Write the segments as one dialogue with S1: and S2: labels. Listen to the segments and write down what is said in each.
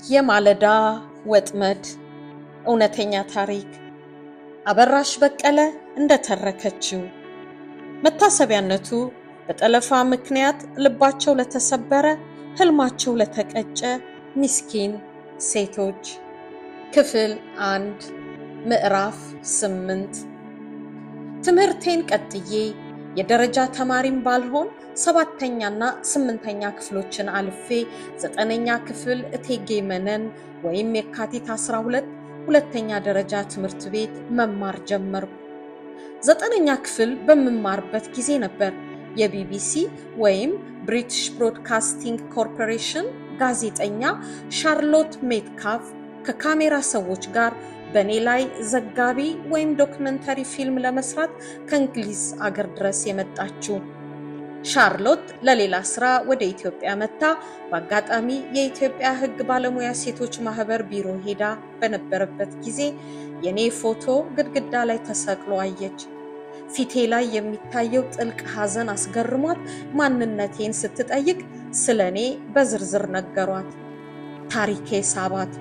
S1: የማለዳ ወጥመድ እውነተኛ ታሪክ አበራሽ በቀለ እንደተረከችው መታሰቢያነቱ በጠለፋ ምክንያት ልባቸው ለተሰበረ ህልማቸው ለተቀጨ ምስኪን ሴቶች ክፍል 1 ምዕራፍ 8 ትምህርቴን ቀጥዬ የደረጃ ተማሪም ባልሆን 7ኛና 8ኛ ክፍሎችን አልፌ 9ኛ ክፍል እቴጌ መነን ወይም የካቲት 12 ሁለተኛ ደረጃ ትምህርት ቤት መማር ጀመርኩ። 9ኛ ክፍል በመማርበት ጊዜ ነበር የቢቢሲ ወይም ብሪቲሽ ብሮድካስቲንግ ኮርፖሬሽን ጋዜጠኛ ሻርሎት ሜትካፍ ከካሜራ ሰዎች ጋር በኔ ላይ ዘጋቢ ወይም ዶክመንተሪ ፊልም ለመስራት ከእንግሊዝ አገር ድረስ የመጣችው። ሻርሎት ለሌላ ስራ ወደ ኢትዮጵያ መጣ። በአጋጣሚ የኢትዮጵያ ሕግ ባለሙያ ሴቶች ማህበር ቢሮ ሄዳ በነበረበት ጊዜ የኔ ፎቶ ግድግዳ ላይ ተሰቅሎ አየች። ፊቴ ላይ የሚታየው ጥልቅ ሐዘን አስገርሟት ማንነቴን ስትጠይቅ ስለኔ በዝርዝር ነገሯት። ታሪኬ ሳባት።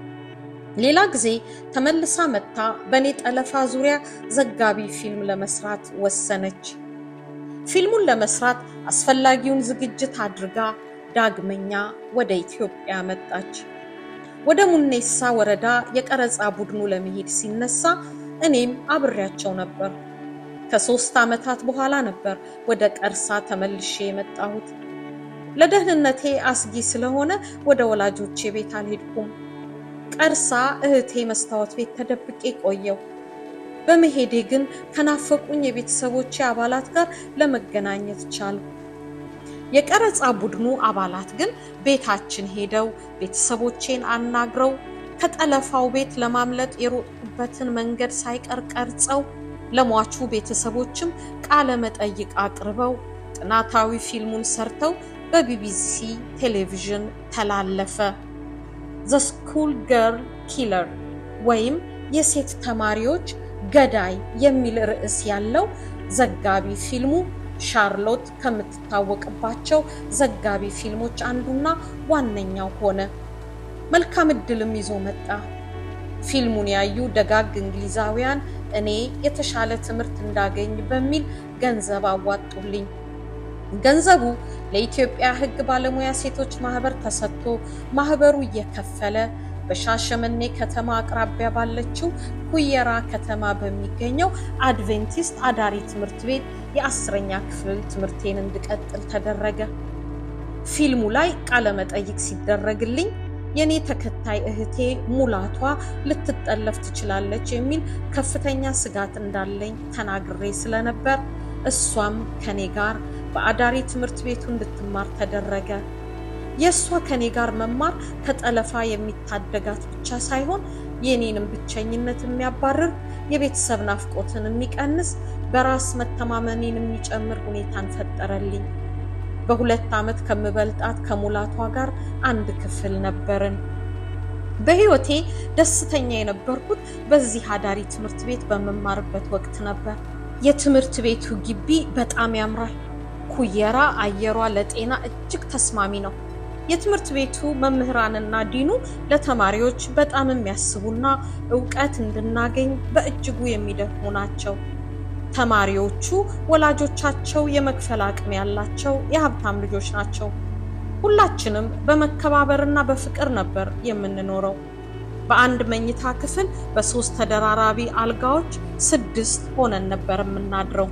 S1: ሌላ ጊዜ ተመልሳ መጣ በኔ ጠለፋ ዙሪያ ዘጋቢ ፊልም ለመስራት ወሰነች። ፊልሙን ለመስራት አስፈላጊውን ዝግጅት አድርጋ ዳግመኛ ወደ ኢትዮጵያ መጣች። ወደ ሙኔሳ ወረዳ የቀረጻ ቡድኑ ለመሄድ ሲነሳ እኔም አብሬያቸው ነበር። ከ3 ዓመታት በኋላ ነበር ወደ ቀርሳ ተመልሼ የመጣሁት። ለደህንነቴ አስጊ ስለሆነ ወደ ወላጆቼ ቤት አልሄድኩም። ቀርሳ እህቴ መስታወት ቤት ተደብቄ ቆየው። በመሄዴ ግን ከናፈቁኝ የቤተሰቦቼ አባላት ጋር ለመገናኘት ቻልኩ። የቀረጻ ቡድኑ አባላት ግን ቤታችን ሄደው ቤተሰቦቼን አናግረው ከጠለፋው ቤት ለማምለጥ የሮጥኩበትን መንገድ ሳይቀር ቀርጸው ለሟቹ ቤተሰቦችም ቃለ መጠይቅ አቅርበው ጥናታዊ ፊልሙን ሰርተው በቢቢሲ ቴሌቪዥን ተላለፈ። ዘ ስኩል ገርል ኪለር ወይም የሴት ተማሪዎች ገዳይ የሚል ርዕስ ያለው ዘጋቢ ፊልሙ ሻርሎት ከምትታወቅባቸው ዘጋቢ ፊልሞች አንዱና ዋነኛው ሆነ። መልካም ዕድልም ይዞ መጣ። ፊልሙን ያዩ ደጋግ እንግሊዛውያን እኔ የተሻለ ትምህርት እንዳገኝ በሚል ገንዘብ አዋጡልኝ። ገንዘቡ ለኢትዮጵያ ሕግ ባለሙያ ሴቶች ማህበር ተሰጥቶ ማህበሩ እየከፈለ በሻሸመኔ ከተማ አቅራቢያ ባለችው ኩየራ ከተማ በሚገኘው አድቬንቲስት አዳሪ ትምህርት ቤት የ10ኛ ክፍል ትምህርቴን እንድቀጥል ተደረገ። ፊልሙ ላይ ቃለ መጠይቅ ሲደረግልኝ የኔ ተከታይ እህቴ ሙላቷ ልትጠለፍ ትችላለች የሚል ከፍተኛ ስጋት እንዳለኝ ተናግሬ ስለነበር እሷም ከኔ ጋር በአዳሪ ትምህርት ቤቱ እንድትማር ተደረገ። የእሷ ከኔ ጋር መማር ከጠለፋ የሚታደጋት ብቻ ሳይሆን የኔንም ብቸኝነት የሚያባርር፣ የቤተሰብ ናፍቆትን የሚቀንስ፣ በራስ መተማመኔን የሚጨምር ሁኔታን ፈጠረልኝ። በ2 ዓመት ከምበልጣት ከሙላቷ ጋር አንድ ክፍል ነበርን። በህይወቴ ደስተኛ የነበርኩት በዚህ አዳሪ ትምህርት ቤት በመማርበት ወቅት ነበር። የትምህርት ቤቱ ግቢ በጣም ያምራል። ኩየራ አየሯ ለጤና እጅግ ተስማሚ ነው። የትምህርት ቤቱ መምህራንና ዲኑ ለተማሪዎች በጣም የሚያስቡና ዕውቀት እንድናገኝ በእጅጉ የሚደክሙ ናቸው። ተማሪዎቹ ወላጆቻቸው የመክፈል አቅም ያላቸው የሀብታም ልጆች ናቸው። ሁላችንም በመከባበርና በፍቅር ነበር የምንኖረው። በአንድ መኝታ ክፍል በ3 ተደራራቢ አልጋዎች 6 ሆነን ነበር የምናድረው።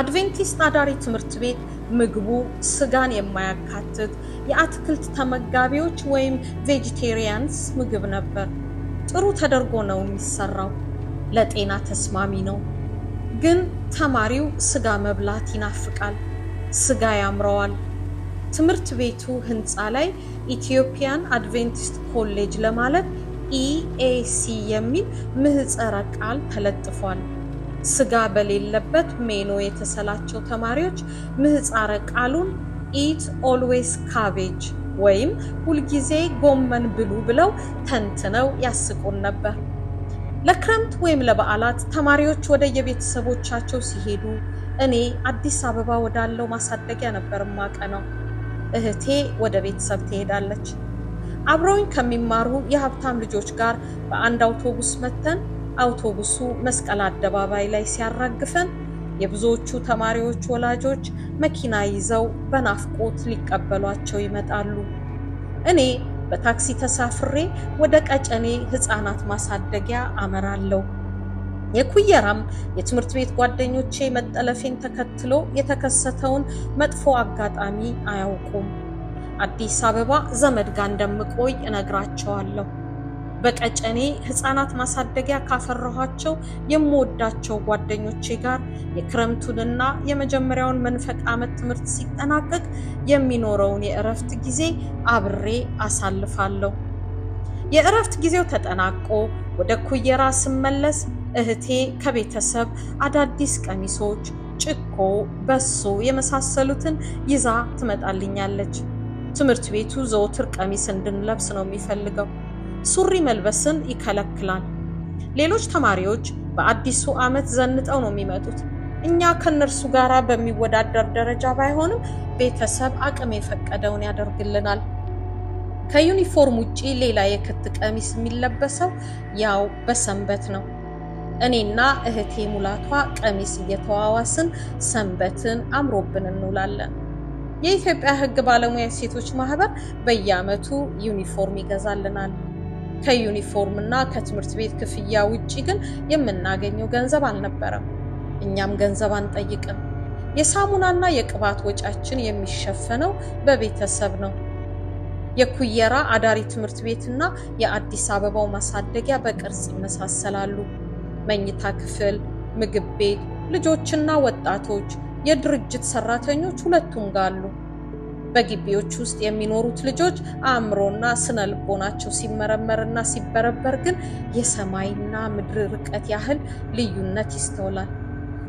S1: አድቬንቲስት አዳሪ ትምህርት ቤት ምግቡ ስጋን የማያካትት የአትክልት ተመጋቢዎች ወይም ቬጂቴሪያንስ ምግብ ነበር። ጥሩ ተደርጎ ነው የሚሰራው። ለጤና ተስማሚ ነው። ግን ተማሪው ስጋ መብላት ይናፍቃል። ስጋ ያምረዋል። ትምህርት ቤቱ ህንፃ ላይ ኢትዮጵያን አድቬንቲስት ኮሌጅ ለማለት ኢኤሲ የሚል ምህጻረ ቃል ተለጥፏል። ስጋ በሌለበት ሜኖ የተሰላቸው ተማሪዎች ምህጻረ ቃሉን ኢት ኦልዌይስ ካቤጅ ወይም ሁልጊዜ ጎመን ብሉ ብለው ተንትነው ያስቁን ነበር። ለክረምት ወይም ለበዓላት ተማሪዎች ወደ የቤተሰቦቻቸው ሲሄዱ እኔ አዲስ አበባ ወዳለው ማሳደጊያ ነበር ማቀነው። እህቴ ወደ ቤተሰብ ትሄዳለች። አብረውኝ ከሚማሩ የሀብታም ልጆች ጋር በአንድ አውቶቡስ መተን አውቶቡሱ መስቀል አደባባይ ላይ ሲያራግፈን የብዙዎቹ ተማሪዎች ወላጆች መኪና ይዘው በናፍቆት ሊቀበሏቸው ይመጣሉ። እኔ በታክሲ ተሳፍሬ ወደ ቀጨኔ ህፃናት ማሳደጊያ አመራለሁ። የኩየራም የትምህርት ቤት ጓደኞቼ መጠለፌን ተከትሎ የተከሰተውን መጥፎ አጋጣሚ አያውቁም። አዲስ አበባ ዘመድ ጋር እንደምቆይ እነግራቸዋለሁ። በቀጨኔ ህፃናት ማሳደጊያ ካፈራኋቸው የምወዳቸው ጓደኞቼ ጋር የክረምቱንና የመጀመሪያውን መንፈቅ ዓመት ትምህርት ሲጠናቀቅ የሚኖረውን የእረፍት ጊዜ አብሬ አሳልፋለሁ። የእረፍት ጊዜው ተጠናቆ ወደ ኩየራ ስመለስ እህቴ ከቤተሰብ አዳዲስ ቀሚሶች፣ ጭኮ፣ በሶ የመሳሰሉትን ይዛ ትመጣልኛለች። ትምህርት ቤቱ ዘወትር ቀሚስ እንድንለብስ ነው የሚፈልገው። ሱሪ መልበስን ይከለክላል። ሌሎች ተማሪዎች በአዲሱ ዓመት ዘንጠው ነው የሚመጡት። እኛ ከነርሱ ጋራ በሚወዳደር ደረጃ ባይሆንም ቤተሰብ አቅም የፈቀደውን ያደርግልናል። ከዩኒፎርም ውጪ ሌላ የክት ቀሚስ የሚለበሰው ያው በሰንበት ነው። እኔና እህቴ ሙላቷ ቀሚስ እየተዋዋስን ሰንበትን አምሮብን እንውላለን። የኢትዮጵያ ሕግ ባለሙያ ሴቶች ማህበር በየዓመቱ ዩኒፎርም ይገዛልናል። ከዩኒፎርምና ከትምህርት ቤት ክፍያ ውጪ ግን የምናገኘው ገንዘብ አልነበረም። እኛም ገንዘብ አንጠይቅም። የሳሙናና የቅባት ወጫችን የሚሸፈነው በቤተሰብ ነው። የኩየራ አዳሪ ትምህርት ቤትና የአዲስ አበባው ማሳደጊያ በቅርጽ ይመሳሰላሉ። መኝታ ክፍል፣ ምግብ ቤት፣ ልጆችና ወጣቶች፣ የድርጅት ሰራተኞች ሁለቱም ጋር አሉ። በግቢዎች ውስጥ የሚኖሩት ልጆች አእምሮና ስነ ልቦናቸው ሲመረመርና ሲበረበር ግን የሰማይና ምድር ርቀት ያህል ልዩነት ይስተዋላል።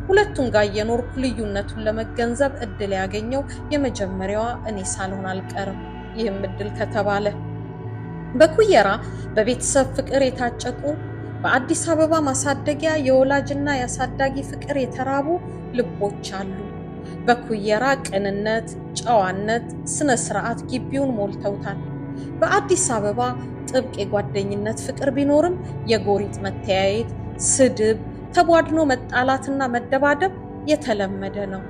S1: ሁለቱም ጋር የኖርኩ ልዩነቱን ለመገንዘብ እድል ያገኘው የመጀመሪያዋ እኔ ሳልሆን አልቀርም። ይህም እድል ከተባለ በኩየራ በቤተሰብ ፍቅር የታጨቁ በአዲስ አበባ ማሳደጊያ የወላጅና ያሳዳጊ ፍቅር የተራቡ ልቦች አሉ። በኩየራ ቅንነት፣ ጨዋነት፣ ስነ ስርዓት ግቢውን ሞልተውታል። በአዲስ አበባ ጥብቅ የጓደኝነት ፍቅር ቢኖርም የጎሪጥ መተያየት፣ ስድብ፣ ተቧድኖ መጣላትና መደባደብ የተለመደ ነው።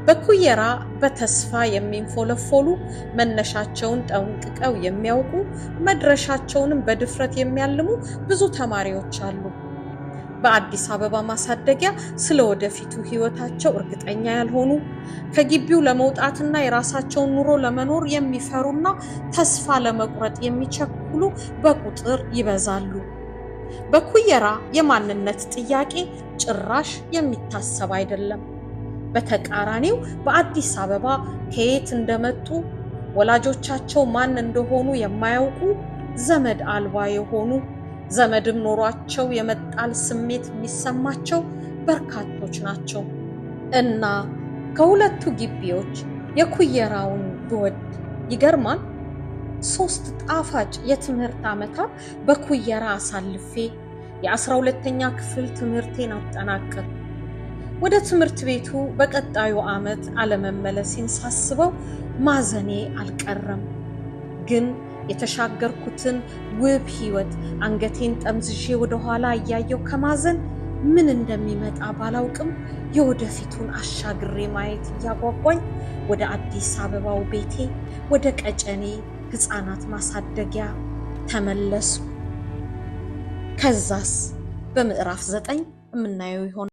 S1: በኩየራ በተስፋ የሚንፎለፎሉ መነሻቸውን ጠንቅቀው የሚያውቁ መድረሻቸውንም በድፍረት የሚያልሙ ብዙ ተማሪዎች አሉ። በአዲስ አበባ ማሳደጊያ ስለ ወደፊቱ ህይወታቸው እርግጠኛ ያልሆኑ፣ ከግቢው ለመውጣትና የራሳቸውን ኑሮ ለመኖር የሚፈሩና ተስፋ ለመቁረጥ የሚቸኩሉ በቁጥር ይበዛሉ። በኩየራ የማንነት ጥያቄ ጭራሽ የሚታሰብ አይደለም። በተቃራኒው በአዲስ አበባ ከየት እንደመጡ ወላጆቻቸው ማን እንደሆኑ የማያውቁ ዘመድ አልባ የሆኑ ዘመድም ኖሯቸው የመጣል ስሜት የሚሰማቸው በርካቶች ናቸው። እና ከሁለቱ ግቢዎች የኩየራውን ብወድ ይገርማል። 3 ጣፋጭ የትምህርት ዓመታት በኩየራ አሳልፌ የ12ኛ ክፍል ትምህርቴን አጠናቀቅኩ። ወደ ትምህርት ቤቱ በቀጣዩ ዓመት አለመመለሴን ሳስበው ማዘኔ አልቀረም። ግን የተሻገርኩትን ውብ ህይወት አንገቴን ጠምዝዤ ወደ ኋላ እያየው ከማዘን ምን እንደሚመጣ ባላውቅም የወደፊቱን አሻግሬ ማየት እያጓጓኝ ወደ አዲስ አበባው ቤቴ ወደ ቀጨኔ ህፃናት ማሳደጊያ ተመለስኩ። ከዛስ በምዕራፍ 9 የምናየው ይሆናል።